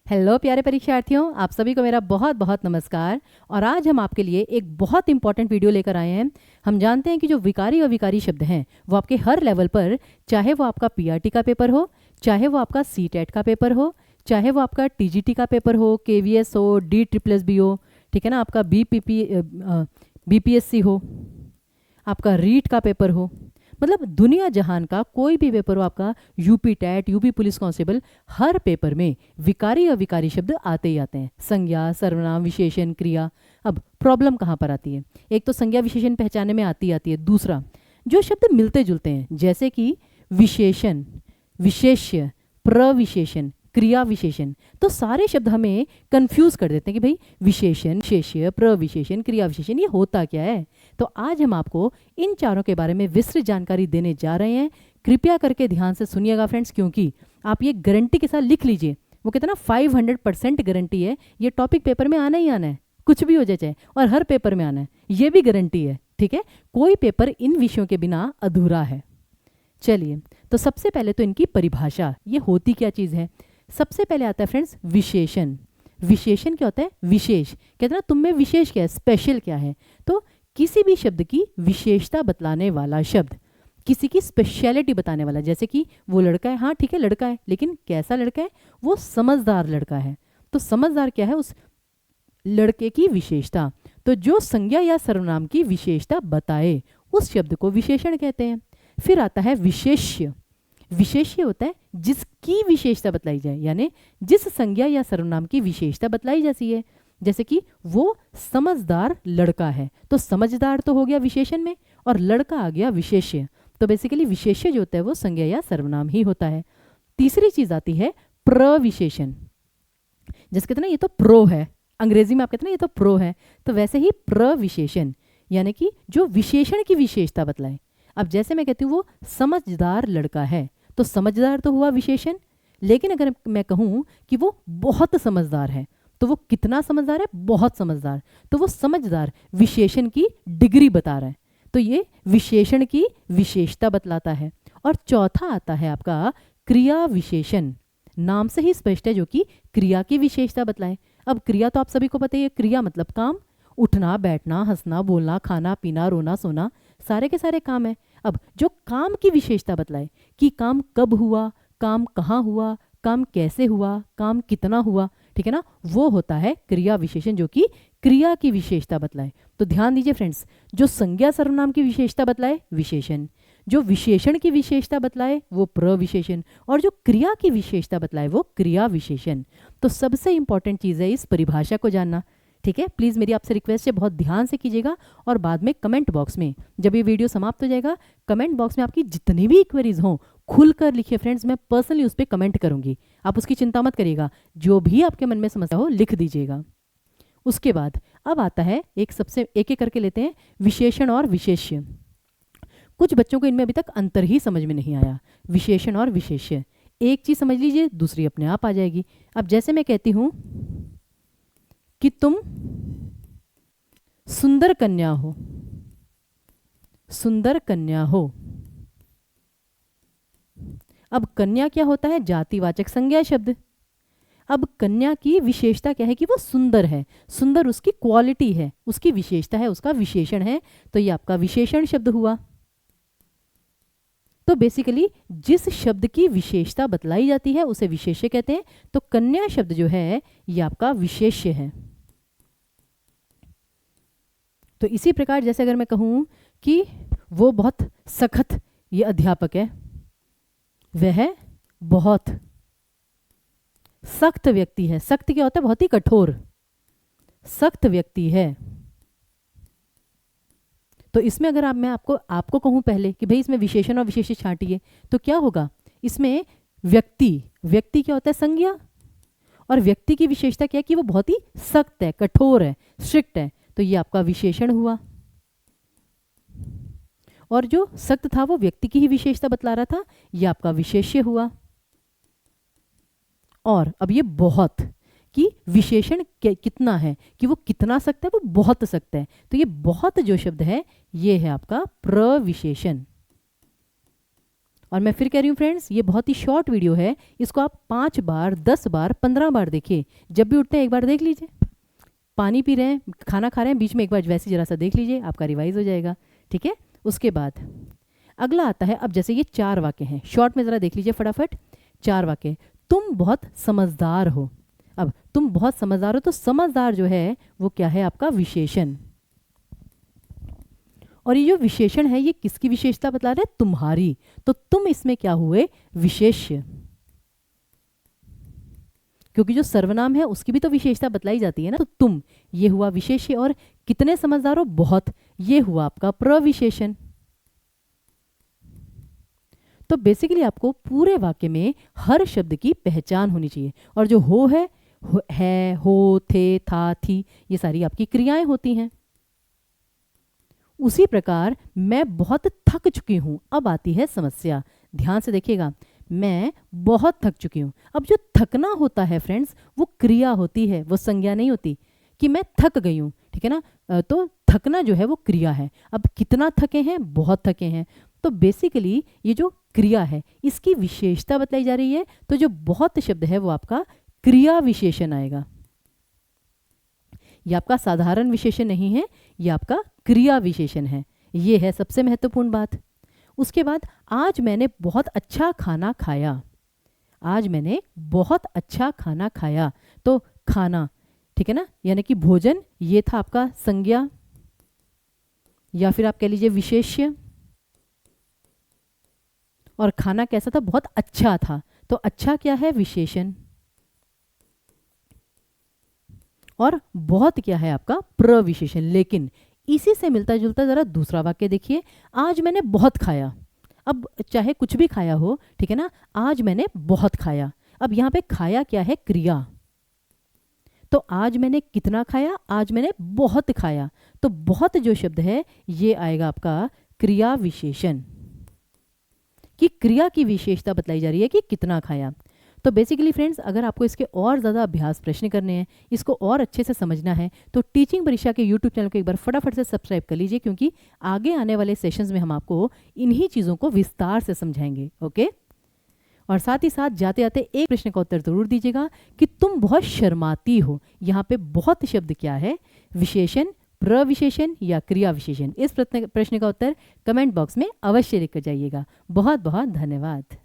Hello प्यारे परीक्षार्थियों, आप सभी को मेरा बहुत बहुत नमस्कार। और आज हम आपके लिए एक बहुत इंपॉर्टेंट वीडियो लेकर आए हैं। हम जानते हैं कि जो विकारी और विकारी शब्द हैं वो आपके हर लेवल पर, चाहे वो आपका पीआरटी का पेपर हो, चाहे वो आपका सीटेट का पेपर हो, चाहे वो आपका टीजीटी का पेपर हो, केवीएस हो, DSSB हो, ठीक है ना, आपका बीपीएससी हो, आपका रीट का पेपर हो, मतलब दुनिया जहान का कोई भी पेपर हो आपका, UP TET, UP police constable, हर पेपर में विकारी और विकारी शब्द आते ही आते हैं। संज्ञा, सर्वनाम, विशेषण, क्रिया। अब प्रॉब्लम कहाँ पर आती है? एक तो संज्ञा विशेषण पहचानने में आती है। दूसरा, जो शब्द मिलते जुलते हैं जैसे कि विशेषण, विशेष्य, प्रविशेषण, क्रिया विशेषण, तो सारे शब्द हमें कंफ्यूज कर देते हैं कि भाई विशेषण, विशेष्य, प्रविशेषण, क्रिया विशेषण ये होता क्या है। तो आज हम आपको इन चारों के बारे में विस्तृत जानकारी देने जा रहे हैं। कृपया करके ध्यान से सुनिएगा फ्रेंड्स, क्योंकि आप ये गारंटी के साथ लिख लीजिए, वो कहते हैं ना 500% गारंटी है, ये टॉपिक पेपर में आना ही आना है, कुछ भी हो जाए चाहे, और हर पेपर में आना है, ये भी गारंटी है। ठीक है, कोई पेपर इन विषयों के बिना अधूरा है। चलिए, तो सबसे पहले तो इनकी परिभाषा, ये होती क्या चीज़ है। सबसे पहले आता है फ्रेंड्स विशेषण। विशेषण क्या होता है? विशेष, कहते हैं ना तुम में विशेष क्या है, स्पेशल क्या है। तो किसी भी शब्द की विशेषता बतलाने वाला शब्द, किसी की स्पेशलिटी बताने वाला। जैसे कि वो लड़का है, हाँ ठीक है लड़का है, लेकिन कैसा लड़का है? वो समझदार लड़का है। तो समझदार क्या है? उस लड़के की विशेषता। तो जो संज्ञा या सर्वनाम की विशेषता बताए उस शब्द को विशेषण कहते हैं। फिर आता है विशेष्य। विशेष्य होता है जिसकी विशेषता बतलाई जाए, यानी जिस संज्ञा या सर्वनाम की विशेषता बतलाई जाती है। जैसे कि वो समझदार लड़का है, तो समझदार तो हो गया विशेषण में, और लड़का आ गया विशेष्य। तो बेसिकली विशेष्य जो होता है वो संज्ञा या सर्वनाम ही होता है। तीसरी चीज आती है प्रविशेषण। जैसे कहते हैं ना ये तो प्रो है, अंग्रेजी में आप कहते हैं ना ये तो प्रो है, तो वैसे ही प्रविशेषण, यानी कि जो विशेषण की विशेषता बतलाए। अब जैसे मैं कहती हूँ वो समझदार लड़का है, तो समझदार तो हुआ विशेषण, लेकिन अगर मैं कहूँ कि वो बहुत समझदार है, तो वो कितना समझदार है? बहुत समझदार। तो वो समझदार विशेषण की डिग्री बता रहा है, तो ये विशेषण की विशेषता बतलाता है। और चौथा आता है आपका क्रिया विशेषण। नाम से ही स्पष्ट है, जो कि क्रिया की विशेषता बतलाए। अब क्रिया तो आप सभी को पता ही है, क्रिया मतलब काम, उठना, बैठना, हंसना, बोलना, खाना, पीना, रोना, सोना, सारे के सारे काम है। अब जो काम की विशेषता बतलाए कि काम कब हुआ, काम कहाँ हुआ, काम कैसे हुआ, काम कितना हुआ, ठीक है ना, वो होता है क्रिया विशेषण, जो कि क्रिया की विशेषता बतलाए। तो ध्यान दीजिए फ्रेंड्स, जो संज्ञा सर्वनाम की विशेषता बतलाए विशेषण, जो विशेषण की विशेषता बतलाए वो प्रविशेषण, और जो क्रिया की विशेषता बतलाए वो क्रिया विशेषण। तो सबसे इंपॉर्टेंट चीज़ है इस परिभाषा को जानना। ठीक है, प्लीज़ मेरी आपसे रिक्वेस्ट है, बहुत ध्यान से कीजिएगा। और बाद में कमेंट बॉक्स में, जब ये वीडियो समाप्त हो जाएगा, कमेंट बॉक्स में आपकी जितनी भी क्वेरीज हों खुलकर लिखिए फ्रेंड्स, मैं पर्सनली उस पर कमेंट करूंगी, आप उसकी चिंता मत करिएगा। जो भी आपके मन में समस्या हो लिख दीजिएगा। उसके बाद अब आता है एक सबसे एक एक करके लेते हैं, विशेषण और विशेष्य। कुछ बच्चों को इनमें अभी तक अंतर ही समझ में नहीं आया, विशेषण और विशेष्य। एक चीज समझ लीजिए, दूसरी अपने आप आ जाएगी। अब जैसे मैं कहती हूं कि तुम सुंदर कन्या हो, सुंदर कन्या हो। अब कन्या क्या होता है? जातिवाचक संज्ञा शब्द। अब कन्या की विशेषता क्या है? कि वो सुंदर है, सुंदर उसकी क्वालिटी है, उसकी विशेषता है, उसका विशेषण है, तो ये आपका विशेषण शब्द हुआ। तो बेसिकली जिस शब्द की विशेषता बतलाई जाती है उसे विशेष्य कहते हैं। तो कन्या शब्द जो है ये आपका विशेष्य है। तो इसी प्रकार जैसे अगर मैं कहूं कि वो बहुत सख्त, ये अध्यापक है, वह बहुत सख्त व्यक्ति है। सख्त क्या होता है? बहुत ही कठोर, सख्त व्यक्ति है। तो इसमें अगर मैं आपको कहूं पहले कि भाई इसमें विशेषण और विशेष्य छांटिए, तो क्या होगा? इसमें व्यक्ति, व्यक्ति क्या होता है? संज्ञा, और व्यक्ति की विशेषता क्या है? कि वो बहुत ही सख्त है, कठोर है, स्ट्रिक्ट है, तो ये आपका विशेषण हुआ। और जो सख्त था वो व्यक्ति की ही विशेषता बतला रहा था, ये आपका विशेष्य हुआ। और अब ये बहुत, कि विशेषण कितना है, कि वो कितना सख्त है, वो बहुत सख्त है, तो ये बहुत जो शब्द है ये है आपका प्रविशेषण। और मैं फिर कह रही हूँ फ्रेंड्स, ये बहुत ही शॉर्ट वीडियो है, इसको आप 5 बार, 10 बार, 15 बार देखिए। जब भी उठते हैं एक बार देख लीजिए, पानी पी रहे हैं, खाना खा रहे हैं, बीच में एक बार वैसे जरा सा देख लीजिए, आपका रिवाइज हो जाएगा। ठीक है, उसके बाद अगला आता है, अब जैसे ये 4 वाक्य हैं, शॉर्ट में ज़रा देख लीजिए फटाफट। 4 वाक्य, तुम बहुत समझदार हो। अब तुम बहुत समझदार हो, तो समझदार जो है वो क्या है, आपका विशेषण। और ये जो विशेषण है, ये किसकी विशेषता बता रहा है, तुम्हारी। तो तुम इसमें क्या हुए, विशेष्य, क्योंकि जो सर्वनाम है उसकी भी तो विशेषता बतलाई जाती है ना। तो तुम, ये हुआ विशेष्य, और कितने समझदार हो, बहुत, ये हुआ आपका प्रविशेषण। तो बेसिकली आपको पूरे वाक्य में हर शब्द की पहचान होनी चाहिए। और जो हो है, हो, थे, था, थी, ये सारी आपकी क्रियाएं होती हैं। उसी प्रकार मैं बहुत थक चुकी हूं। अब आती है समस्या, ध्यान से देखिएगा, मैं बहुत थक चुकी हूं। अब जो थकना होता है फ्रेंड्स, वो क्रिया होती है, वो संज्ञा नहीं होती कि मैं थक गई हूं। ठीक है ना, तो थकना जो है वो क्रिया है। अब कितना थके हैं, बहुत थके हैं। तो बेसिकली ये जो क्रिया है, इसकी विशेषता बतलाई जा रही है। तो जो बहुत शब्द है वो आपका क्रिया विशेषण आएगा। ये आपका साधारण विशेषण नहीं है, ये आपका क्रिया विशेषण है। ये है सबसे महत्वपूर्ण बात। उसके बाद, आज मैंने बहुत अच्छा खाना खाया। आज मैंने बहुत अच्छा खाना खाया, तो खाना, ठीक है ना, यानी कि भोजन, ये था आपका संज्ञा, या फिर आप कह लीजिए विशेष्य। और खाना कैसा था, बहुत अच्छा था, तो अच्छा क्या है, विशेषण। और बहुत क्या है, आपका प्रविशेषण। लेकिन इसी से मिलता जुलता जरा दूसरा वाक्य देखिए, आज मैंने बहुत खाया। अब चाहे कुछ भी खाया हो, ठीक है ना, आज मैंने बहुत खाया। अब यहाँ पे खाया क्या है, क्रिया। तो आज मैंने कितना खाया, आज मैंने बहुत खाया। तो बहुत जो शब्द है, ये आएगा आपका क्रिया विशेषण, कि क्रिया की विशेषता बतलाई जा रही है कि कितना खाया। तो बेसिकली फ्रेंड्स, अगर आपको इसके और ज़्यादा अभ्यास प्रश्न करने हैं, इसको और अच्छे से समझना है, तो टीचिंग परीक्षा के यूट्यूब चैनल को एक बार फटाफट से सब्सक्राइब कर लीजिए, क्योंकि आगे आने वाले सेशंस में हम आपको इन्हीं चीज़ों को विस्तार से समझाएंगे। ओके, और साथ ही साथ जाते जाते एक प्रश्न का उत्तर जरूर दीजिएगा कि तुम बहुत शर्माती हो। यहाँ पे बहुत शब्द क्या है, विशेषण, प्रविशेषण या क्रिया विशेषण। इस प्रश्न का उत्तर कमेंट बॉक्स में अवश्य लिख कर जाइएगा। बहुत बहुत धन्यवाद।